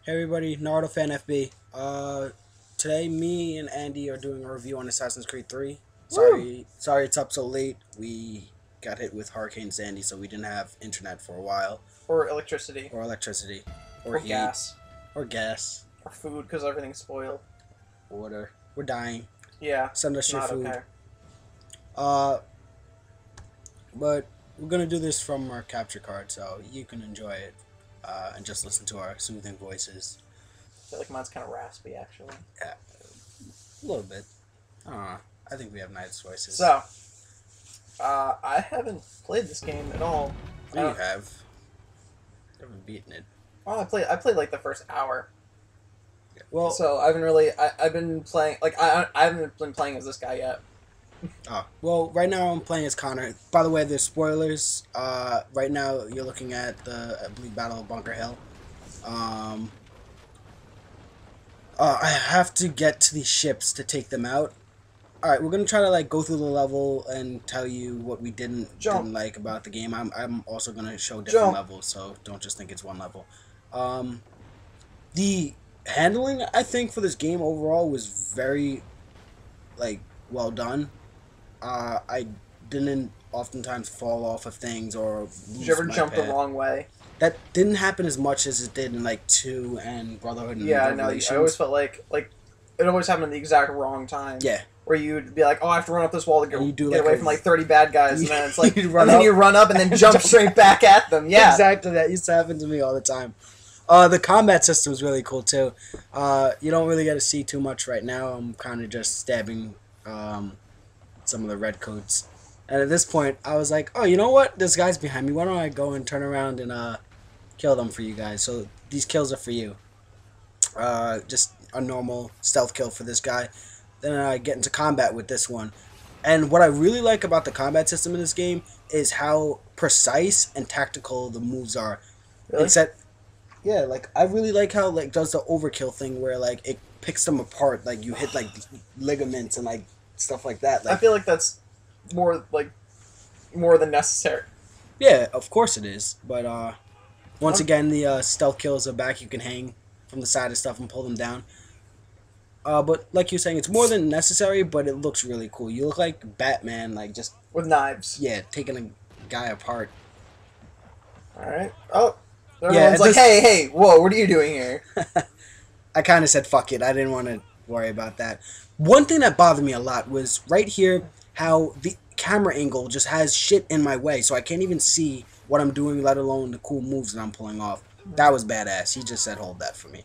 Hey everybody, Naruto fan FB. Today me and Andy are doing a review on Assassin's Creed 3. Woo! Sorry it's up so late. We got hit with Hurricane Sandy, so we didn't have internet for a while. Or electricity. Or electricity. Or Or heat. gas. Or gas. Or food, because everything's spoiled. Water. We're dying. Yeah. Send us your Not food. okay. But we're gonna do this from our capture card, so you can enjoy it. And just listen to our soothing voices. I feel like mine's kind of raspy, actually. Yeah. A little bit. I think we have nice voices. So, I haven't played this game at all. You have. You haven't beaten it. Well, I played like the first hour. Yeah. Well, So I haven't really. I've been playing like I haven't been playing as this guy yet. well, right now I'm playing as Connor. By the way, there's spoilers. Right now you're looking at the, I believe, Battle of Bunker Hill. I have to get to these ships to take them out. Alright, we're gonna try to like go through the level and tell you what we didn't like about the game. I'm also gonna show different levels, so don't just think it's one level. The handling, I think, for this game overall was very like well done. I didn't oftentimes fall off of things or Did you ever jump the wrong way? That didn't happen as much as it did in like 2 and Brotherhood and Yeah, no. I Revelations. always felt like it always happened at the exact wrong time. Yeah. Where you'd be like, oh, I have to run up this wall to get like away from like 30 bad guys, and then it's like, you run up and then jump straight back at them. Yeah, exactly. That used to happen to me all the time. The combat system is really cool too. You don't really get to see too much right now. I'm kind of just stabbing some of the red coats. And at this point, I was like, oh, you know what? This guy's behind me. Why don't I go and turn around and kill them for you guys? So these kills are for you. Just a normal stealth kill for this guy. Then I get into combat with this one. And what I really like about the combat system in this game is how precise and tactical the moves are. Really? Yeah, like I really like how like does the overkill thing where like it picks them apart, like you hit like ligaments and like stuff like that. Like, I feel like that's more than necessary. yeah, of course it is. But once again, the stealth kills are back. You can hang from the side of stuff and pull them down. But like you're saying, it's more than necessary, but it looks really cool. You look like Batman, like just With knives. yeah, taking a guy apart. All right. Oh, everyone's like, hey, whoa, what are you doing here? I kind of said fuck it. I didn't want to worry about that. One thing that bothered me a lot was right here how the camera angle just has shit in my way, so I can't even see what I'm doing, let alone the cool moves that I'm pulling off. That was badass. He just said hold that for me.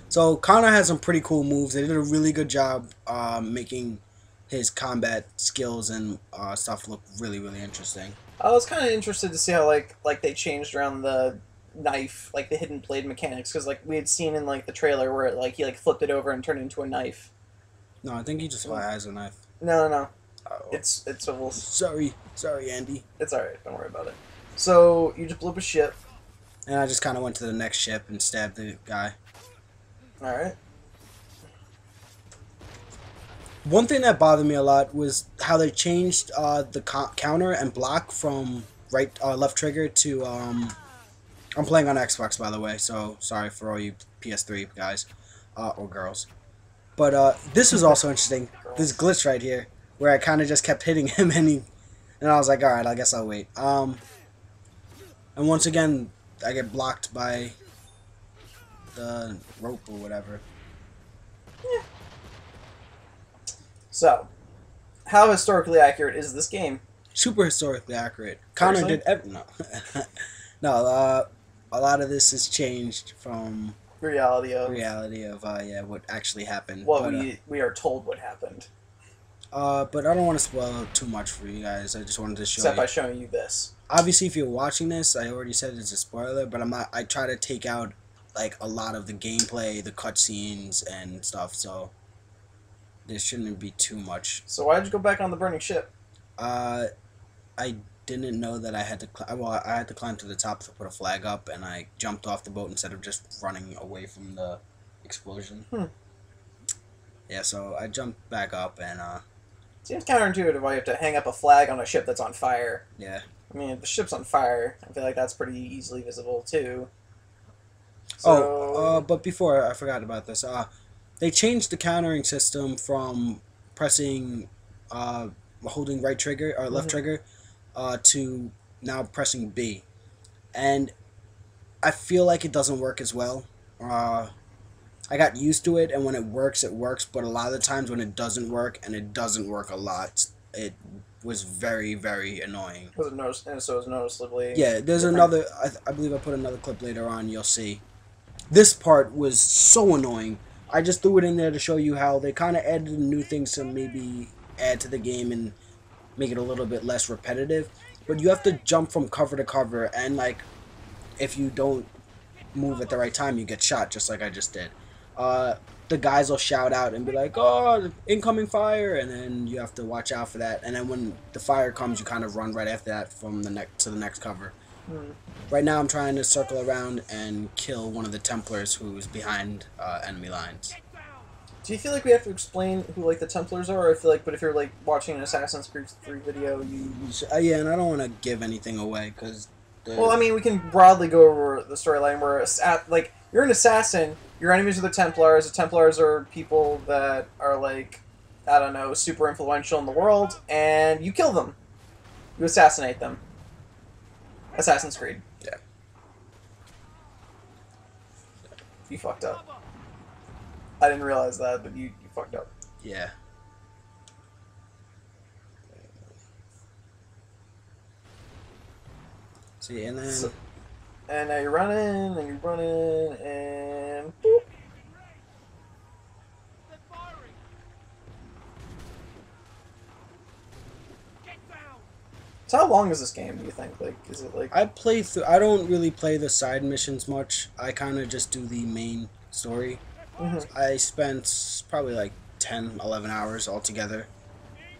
So Connor has some pretty cool moves. They did a really good job making his combat skills and stuff look really, really interesting. I was kind of interested to see how like they changed around the knife, like the hidden blade mechanics, because like we had seen in like the trailer where like he like flipped it over and turned it into a knife. No, I think he just has a knife. No. Oh. It's a little. Sorry, Andy. It's all right. Don't worry about it. So you just blew up a ship. And I just kind of went to the next ship and stabbed the guy. All right. One thing that bothered me a lot was how they changed the counter and block from left trigger to I'm playing on Xbox, by the way, so sorry for all you PS3 guys or girls. But this was also interesting. This glitch right here where I kind of just kept hitting him and I was like, all right, I guess I'll wait. And once again, I get blocked by the rope or whatever. Yeah. So, how historically accurate is this game? Super historically accurate. Connor did no. No, a lot of this is changed from reality of yeah, what actually happened. What we are told what happened. But I don't want to spoil too much for you guys. I just wanted to show Except by showing you this. Obviously, if you're watching this, I already said it's a spoiler, but I'm not. I try to take out like a lot of the gameplay, the cutscenes, and stuff. So there shouldn't be too much. So why did you go back on the burning ship? I didn't know that I had to. I had to climb to the top to put a flag up, and I jumped off the boat instead of just running away from the explosion. Yeah, so I jumped back up and Seems counterintuitive why you have to hang up a flag on a ship that's on fire. yeah. I mean, if the ship's on fire, I feel like that's pretty easily visible, too. So But before I forgot about this. They changed the countering system from pressing, holding right trigger or left mhm. trigger, to now pressing B, and I feel like it doesn't work as well. Uh, I got used to it, and when it works, it works. But a lot of the times when it doesn't work, and it doesn't work a lot, it was very, very annoying. was it notice and so it was noticeably Yeah, there's different. another. I believe I put another clip later on. You'll see. This part was so annoying. I just threw it in there to show you how they kind of added new things to maybe add to the game and make it a little bit less repetitive. But you have to jump from cover to cover, and like if you don't move at the right time, you get shot, just like I just did. Uh, the guys will shout out and be like, "Oh, incoming fire!" and then you have to watch out for that. And then when the fire comes, you kind of run right after that from the next to the next cover. Hmm. Right now, I'm trying to circle around and kill one of the Templars who's behind enemy lines. Do you feel like we have to explain who like the Templars are? Or I feel like, but if you're like watching an Assassin's Creed 3 video, you. So, yeah, and I don't want to give anything away because Well, I mean, we can broadly go over the storyline where like you're an assassin, your enemies are the Templars. The Templars are people that are like, I don't know, super influential in the world, and you kill them, you assassinate them. Assassin's Creed. yeah, You fucked up. I didn't realize that, but you fucked up. yeah. See, and then So, and now you're running, and you're running, and boop. So how long is this game? Do you think? Like, is it like? I play through. I don't really play the side missions much. I kind of just do the main story. Mhm. I spent probably like 10, 11 hours altogether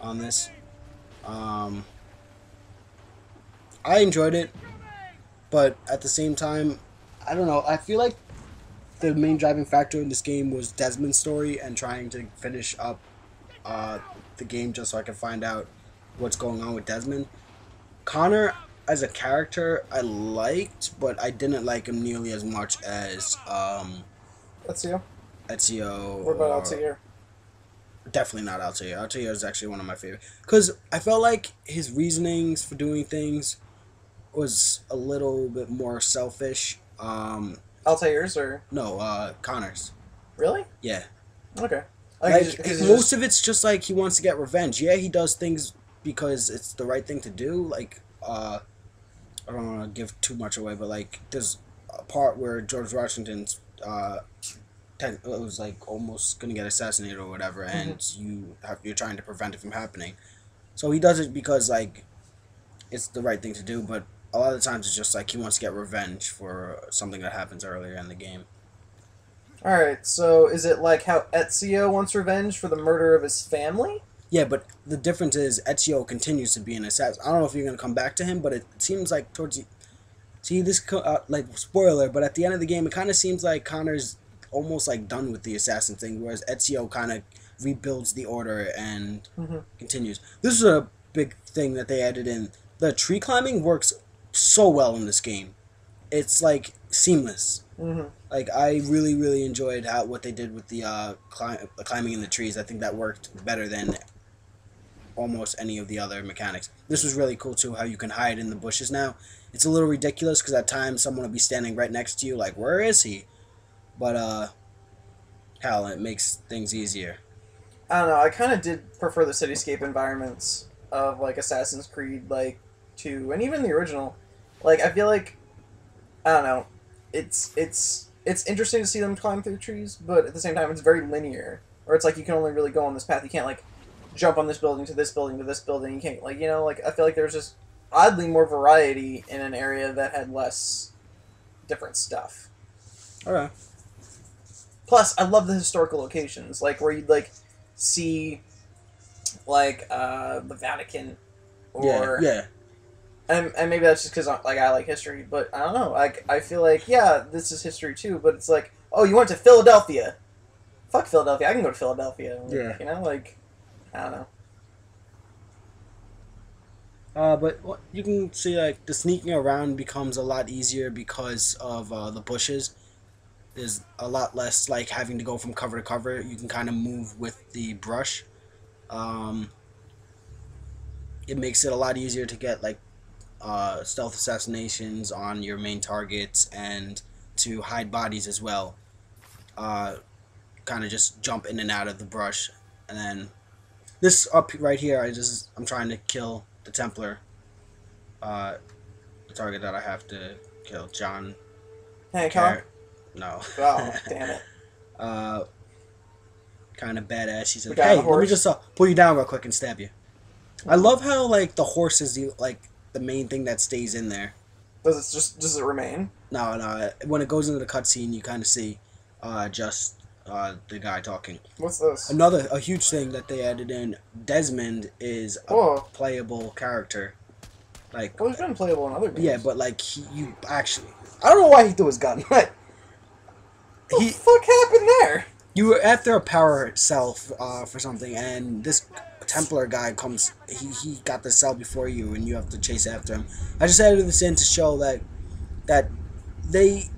on this. Um, I enjoyed it, but at the same time, I don't know. I feel like the main driving factor in this game was Desmond's story and trying to finish up uh, the game just so I can find out what's going on with Desmond. Connor, as a character, I liked, but I didn't like him nearly as much as Ezio? Ezio What about or Altair? definitely not Altair. Altair is actually one of my favorite because I felt like his reasonings for doing things was a little bit more selfish. Altair's or No, Connor's. really? Yeah, Okay. like Because most of it's just like he wants to get revenge. Yeah, he does things because it's the right thing to do. Like, I don't want to give too much away, but like there's a part where George Washington's it was like almost gonna get assassinated or whatever, and you're trying to prevent it from happening. So he does it because like it's the right thing to do, but a lot of the times it's just like he wants to get revenge for something that happens earlier in the game. all right. So is it like how Ezio wants revenge for the murder of his family? Yeah, but the difference is Ezio continues to be an assassin. I don't know if you're gonna come back to him, but it seems like towards the see this like spoiler, but at the end of the game, it kind of seems like Connor's almost like done with the assassin thing, whereas Ezio kind of rebuilds the order and Mm-hmm. continues. This is a big thing that they added in. The tree climbing works so well in this game. It's like seamless. Mm-hmm. Like I really, really enjoyed what they did with the climbing in the trees. I think that worked better than almost any of the other mechanics. This was really cool too, how you can hide in the bushes now. It's a little ridiculous because at times someone will be standing right next to you, like, where is he? But, hell, it makes things easier. I don't know. I kind of did prefer the cityscape environments of like Assassin's Creed, like 2, and even the original. Like I feel like I don't know. It's interesting to see them climb through trees, but at the same time, it's very linear. Or it's like you can only really go on this path. You can't like jump on this building to this building to this building. You can't like like I feel like there's just oddly more variety in an area that had less different stuff. Okay. Plus, I love the historical locations, like where you'd like see like the Vatican, or Yeah. and maybe that's just because like I like history, but I don't know. Like I feel like yeah, this is history too, but it's like oh, you went to Philadelphia. Fuck Philadelphia. I can go to Philadelphia. Yeah. Like I don't know. But you can see, like, the sneaking around becomes a lot easier because of the bushes. There's a lot less like having to go from cover to cover. You can kind of move with the brush. Um, it makes it a lot easier to get like stealth assassinations on your main targets and to hide bodies as well. Uh, Kind of just jump in and out of the brush, and then this up right here, I'm trying to kill the Templar, the target that I have to kill, John. Hancock? No. Oh, damn it. uh, Kind of badass. He said, The guy on "Hey, the let me horse? just pull you down real quick and stab you." I love how like the horse is the main thing that stays in there. Does it remain? No, no. When it goes into the cutscene, you kind of see the guy talking. What's this? A huge thing that they added in. Desmond is a Whoa. playable character. Like, Well, he's been playable in other games. yeah, but like you actually, I don't know why he threw his gun. But What the fuck happened there? you were after a power cell for something, and this Templar guy comes. He got the cell before you, and you have to chase after him. I just added this in to show that they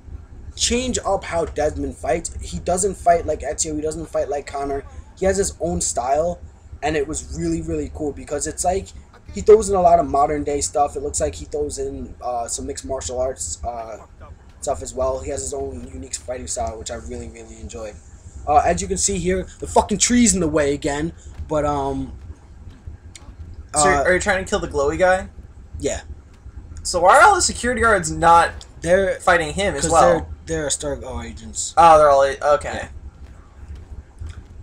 change up how Desmond fights. He doesn't fight like Ezio. He doesn't fight like Connor. He has his own style, and it was really, really cool because it's like he throws in a lot of modern day stuff. It looks like he throws in some mixed martial arts stuff as well. He has his own unique fighting style, which I really, really enjoyed. As you can see here, the fucking tree's in the way again, but So are you trying to kill the glowy guy? yeah, So why are all the security guards not they're fighting him as because well? they're Stargo agents. Oh, they're all okay. Yeah.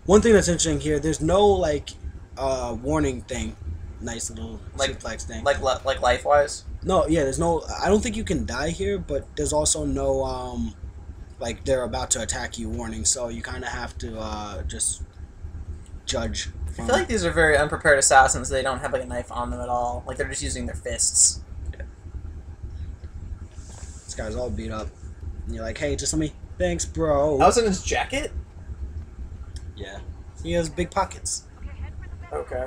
One thing that's interesting here, there's no like warning thing. Nice little Like- suplex thing. Like life wise. No, yeah, there's no. I don't think you can die here, but there's also no like they're about to attack you warning. So you kind of have to just judge. I feel like these are very unprepared assassins. They don't have like a knife on them at all. Like they're just using their fists. This guy's all beat up, and you're like, "Hey, just let me." Thanks, bro. I was in his jacket. Yeah, he has big pockets. Okay.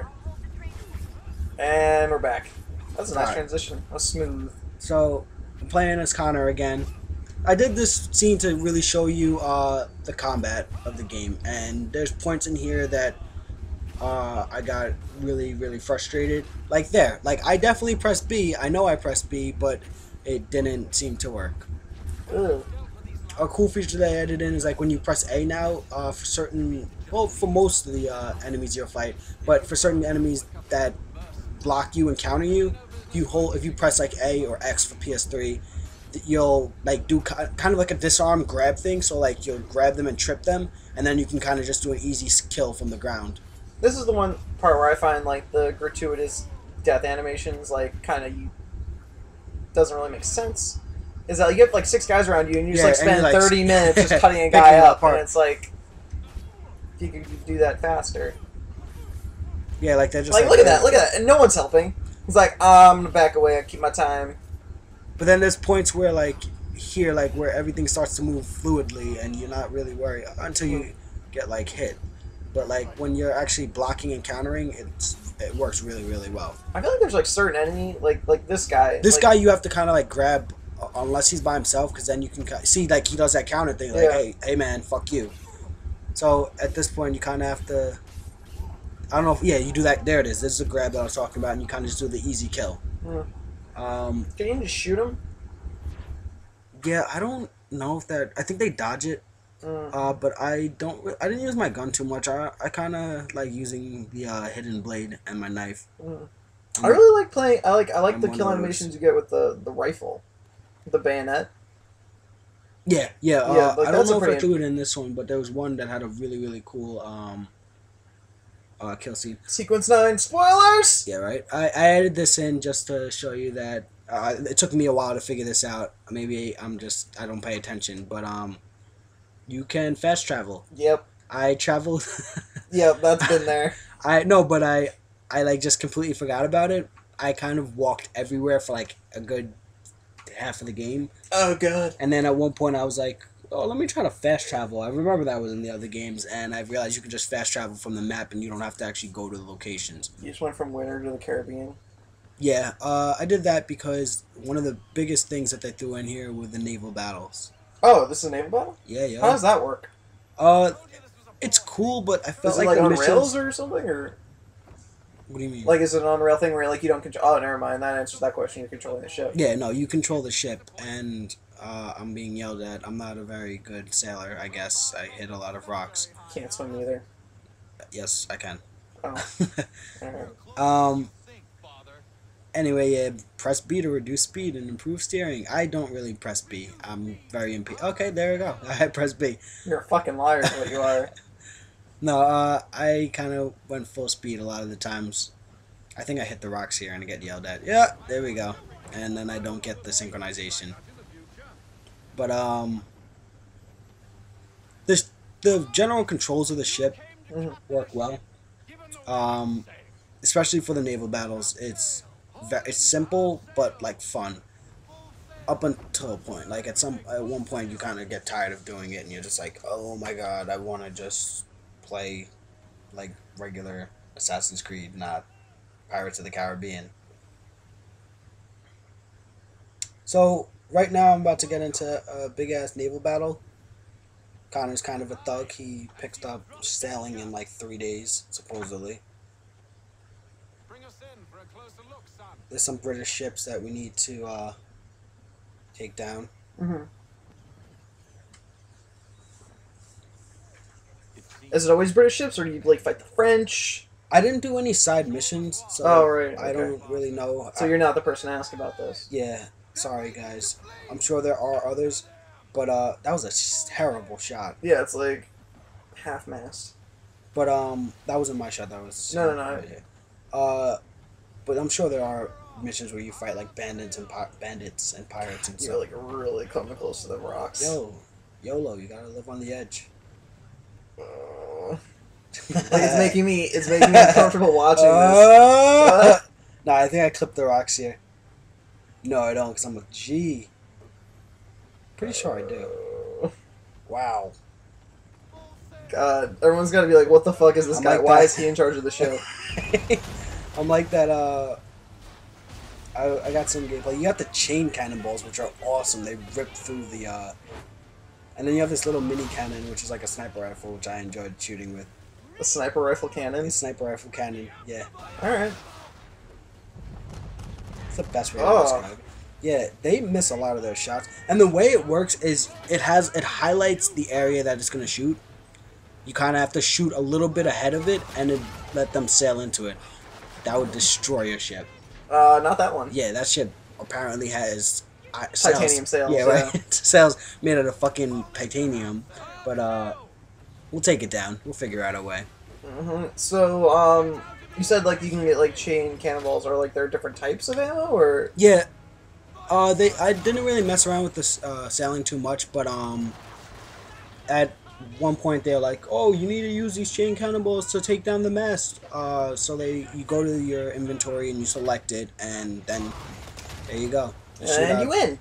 And we're back. That's a nice Alright. transition. That was smooth. So, I'm playing as Connor again. I did this scene to really show you the combat of the game, and there's points in here that I got really, really frustrated. Like there, like I definitely pressed B. I know I pressed B, but it didn't seem to work. Ugh. A cool feature that I added in is like when you press A now for certain, well, for most of the enemies you'll fight, but for certain enemies that block you and counter you, if you press like A or X for PS3, you'll like do kind of like a disarm grab thing. So like you'll grab them and trip them, and then you can kind of just do an easy kill from the ground. This is the one part where I find like the gratuitous death animations like kind of doesn't really make sense. Is that you have like 6 guys around you and you just Yeah, like and spend you're, like, 30 minutes just cutting a picking guy them up, apart. and it's like if you could do that faster. Yeah, like they're just Like look at that, and no one's helping. He's like, I'm gonna back away, I keep my time. But then there's points where like here, like where everything starts to move fluidly, and you're not really worried until you get like hit. But like when you're actually blocking and countering, it works really, really well. I feel like there's like certain enemy, like this guy. This like, guy you have to kind of like grab unless he's by himself, because then you can see like he does that counter thing, like Yeah. hey man, fuck you. So at this point you kind of have to. I don't know if you do that. There it is. This is the grab that I was talking about, and you kind of just do the easy kill. Can you just shoot him? Yeah, I don't know if that. I think they dodge it. But I didn't use my gun too much. I kind of like using the hidden blade and my knife. I really like playing. I like I'm the one kill of those. animations you get with the rifle, the bayonet. Yeah. Yeah, like, I don't that's a know if I pretty- threw it in this one, but there was one that had a really, really cool kill scene. Sequence 9 spoilers. Yeah, right. I added this in just to show you that it took me a while to figure this out. Maybe I don't pay attention, but you can fast travel. Yep. I traveled. Yep, that's been there. I like just completely forgot about it. I kind of walked everywhere for like a good half of the game, Oh god. and then at one point I was like, "Oh, let me try to fast travel." I remember that was in the other games, and I realized you can just fast travel from the map, and you don't have to actually go to the locations. You just went from Winter to the Caribbean. Yeah, I did that because one of the biggest things that they threw in here were the naval battles. Oh, this is a naval battle? Yeah, How yo. does that work? Uh, it's cool, but I felt Is it like like the on missions. rails or something? Or What do you mean? like, is it an on-rail thing where like you don't control? Oh, never mind. That answers that question. You're controlling the ship. Yeah, no, you control the ship, and I'm being yelled at. I'm not a very good sailor, I guess. I hit a lot of rocks. Can't swim either. Yes, I can. Oh, alright. um. Anyway, yeah, press B to reduce speed and improve steering. I don't really press B. I'm very Okay, there we go. I press B. You're a fucking liar, is what you are. No, I kind of went full speed a lot of the times. I think I hit the rocks here and I get yelled at. Yeah, there we go. And then I don't get the synchronization. But the general controls of the ship work well. Um, especially for the naval battles, it's simple but like fun. Up until a point, like at one point, you kind of get tired of doing it, and you're just like, oh my god, I want to just play like regular Assassin's Creed, not Pirates of the Caribbean. So right now, I'm about to get into a big ass naval battle. Connor's kind of a thug. He picked up sailing in like 3 days, supposedly. There's some British ships that we need to take down. Mm-hmm. Is it always British ships, or do you like fight the French? I didn't do any side missions, so Oh, right, I okay. don't really know. So you're not the person to ask about this. Yeah, sorry guys. I'm sure there are others, but that was a terrible shot. Yeah, it's like half-mast. But that wasn't my shot. That was No. but I'm sure there are missions where you fight like bandits and pirates and You're stuff. like really coming close to the rocks. YOLO, you gotta live on the edge. Like it's making me uncomfortable watching this. No, I think I clipped the rocks here. No, I don't, because I'm a G. Pretty sure I do. Wow. God, everyone's gotta be like, what the fuck is this I'm guy? like Why that. is he in charge of the show? I'm like that, I got some gameplay. You got the chain cannonballs, which are awesome. They rip through the, and then you have this little mini cannon, which is like a sniper rifle, which I enjoyed shooting with. A sniper rifle cannon? A sniper rifle cannon, yeah. Alright. It's the best way to describe it. Yeah, they miss a lot of their shots. And the way it works is it highlights the area that it's going to shoot. You kind of have to shoot a little bit ahead of it and then let them sail into it. That would destroy your ship. Not that one. Yeah, that ship apparently has titanium sails. Yeah, right. Sails made out of fucking titanium. But we'll take it down. We'll figure out a way. Mm-hmm. So, you said like you can get like chain cannonballs, or like there are different types of ammo, or yeah. I didn't really mess around with this sailing too much, but at one point they're like, oh, you need to use these chain cannonballs to take down the mast. So you go to your inventory and you select it, and then there you go. And you win.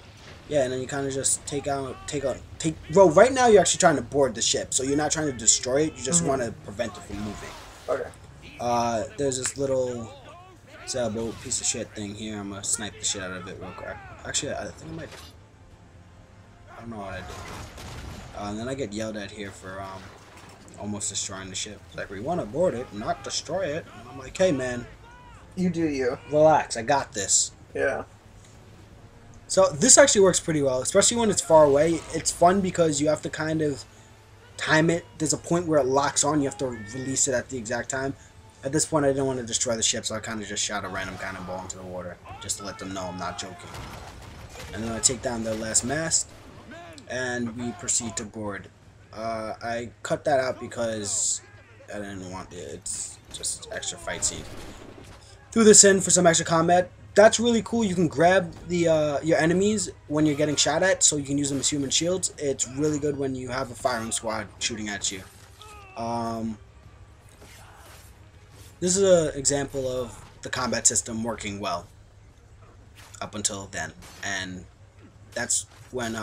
Yeah, and then you kind of just take. Well, right now you're actually trying to board the ship, so you're not trying to destroy it. You just want to prevent it from moving. Okay. There's this little sailboat piece of shit thing here. I'm gonna snipe the shit out of it real quick. Actually, I think I might. I don't know what I did. And then I get yelled at here for almost destroying the ship. It's like, we want to board it, not destroy it. And I'm like, hey man, you do you. Relax, I got this. Yeah. So this actually works pretty well, especially when it's far away. It's fun because you have to kind of time it. There's a point where it locks on. You have to release it at the exact time. At this point, I didn't want to destroy the ship, so I kind of just shot a random cannonball into the water, just to let them know I'm not joking. And then I take down their last mast, and we proceed to board. I cut that out because I didn't want it. It's just extra fight scene. Threw this in for some extra combat. That's really cool. You can grab the your enemies when you're getting shot at, so you can use them as human shields. It's really good when you have a firing squad shooting at you. This is an example of the combat system working well up until then, and that's when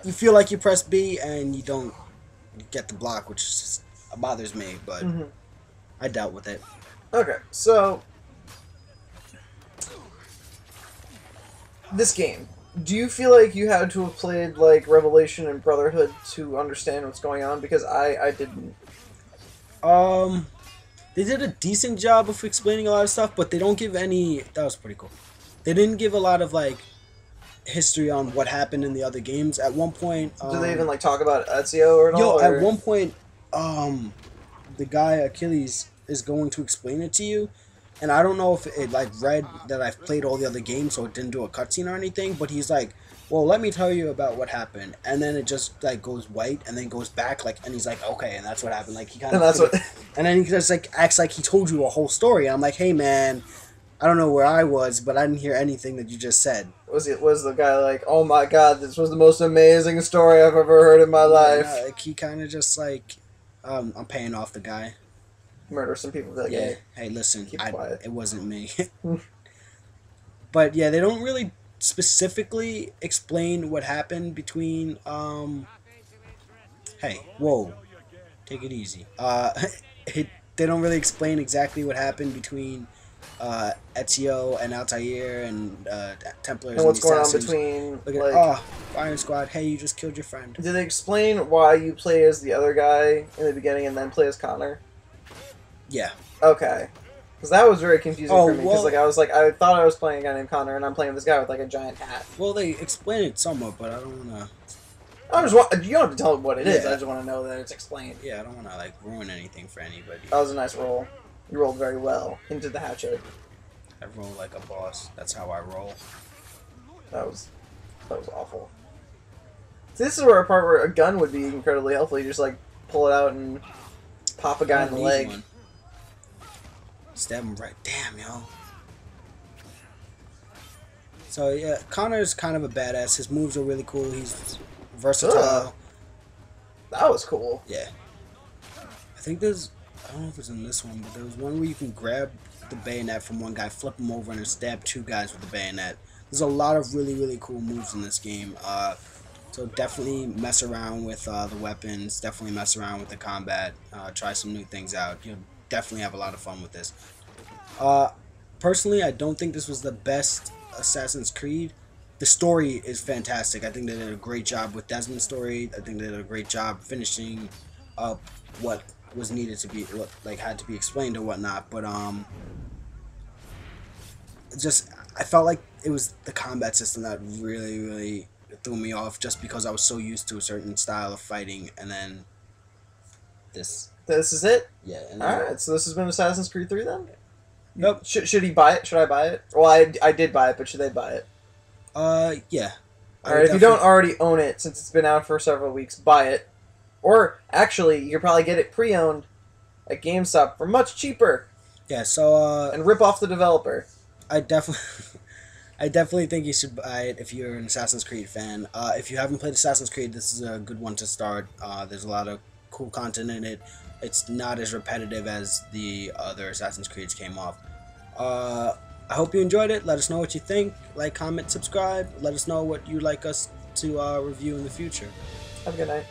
you feel like you press B and you don't get the block, which just bothers me, but I dealt with it. Okay, so this game, Do you feel like you had to have played like Revelation and Brotherhood to understand what's going on? Because I didn't. Um, they did a decent job of explaining a lot of stuff, but they don't give any. That was pretty cool. They didn't give a lot of like history on what happened in the other games. At one point, Do they even like talk about Ezio or at yo, all? at Or? one point, the guy Achilles is going to explain it to you, and I don't know if it like read that I've played all the other games, so it didn't do a cutscene or anything. But he's like, "Well, let me tell you about what happened," and then it just like goes white and then goes back, like, and he's like, "Okay," and that's what happened. Like he kind And of, that's what. and then he just like acts like he told you a whole story. And I'm like, "Hey, man, I don't know where I was, but I didn't hear anything that you just said." Was the guy like, oh my god, this was the most amazing story I've ever heard in my life? Yeah, like he kind of just like, I'm paying off the guy. Murder some people. Be like, Yeah. hey, Hey, listen, keep quiet. it wasn't me. But yeah, they don't really specifically explain what happened between. Hey, whoa, take it easy. They don't really explain exactly what happened between Ezio and Altair and Templars And what's the going on Assassins. between Look at like? Firing Squad. Hey, you just killed your friend. Did they explain why you play as the other guy in the beginning and then play as Connor? Yeah. Okay. Because that was very confusing Oh, for me. Because well- I thought I was playing a guy named Connor, and I'm playing this guy with like a giant hat. Well, they explain it somewhat, but I don't wanna. I just want you don't have to tell me what it is. Yeah. I just want to know that it's explained. Yeah, I don't wanna like ruin anything for anybody. That was a nice roll. You rolled very well into the hatchet. I roll like a boss. That's how I roll. That was awful. See, this is where a part where a gun would be incredibly helpful. You just like pull it out and pop a guy I in the need leg. one. Stab him right. Damn, yo. So yeah, Connor's kind of a badass. His moves are really cool. He's versatile. Ugh. That was cool. Yeah. I think there's. I don't know if it's in this one, but there was one where you can grab the bayonet from one guy, flip him over, and then stab two guys with the bayonet. There's a lot of really, really cool moves in this game. So definitely mess around with the weapons. Definitely mess around with the combat. Try some new things out. You'll definitely have a lot of fun with this. Personally, I don't think this was the best Assassin's Creed. The story is fantastic. I think they did a great job with Desmond's story. I think they did a great job finishing up what was needed to be, what like had to be explained or whatnot. But just I felt like it was the combat system that really, really threw me off, just because I was so used to a certain style of fighting, and then this. This is it. Yeah. And All right. So this has been Assassin's Creed 3 then. Yep. Should he buy it? Should I buy it? Well, I did buy it, but should they buy it? Yeah. All right. If you don't already own it, since it's been out for several weeks, buy it. Or actually, you could probably get it pre-owned at GameStop for much cheaper. Yeah. So and rip off the developer. I definitely think you should buy it if you're an Assassin's Creed fan. If you haven't played Assassin's Creed, this is a good one to start. There's a lot of cool content in it. It's not as repetitive as the other Assassin's Creeds came off. I hope you enjoyed it. Let us know what you think. Like, comment, subscribe. Let us know what you'd like us to review in the future. Have a good night.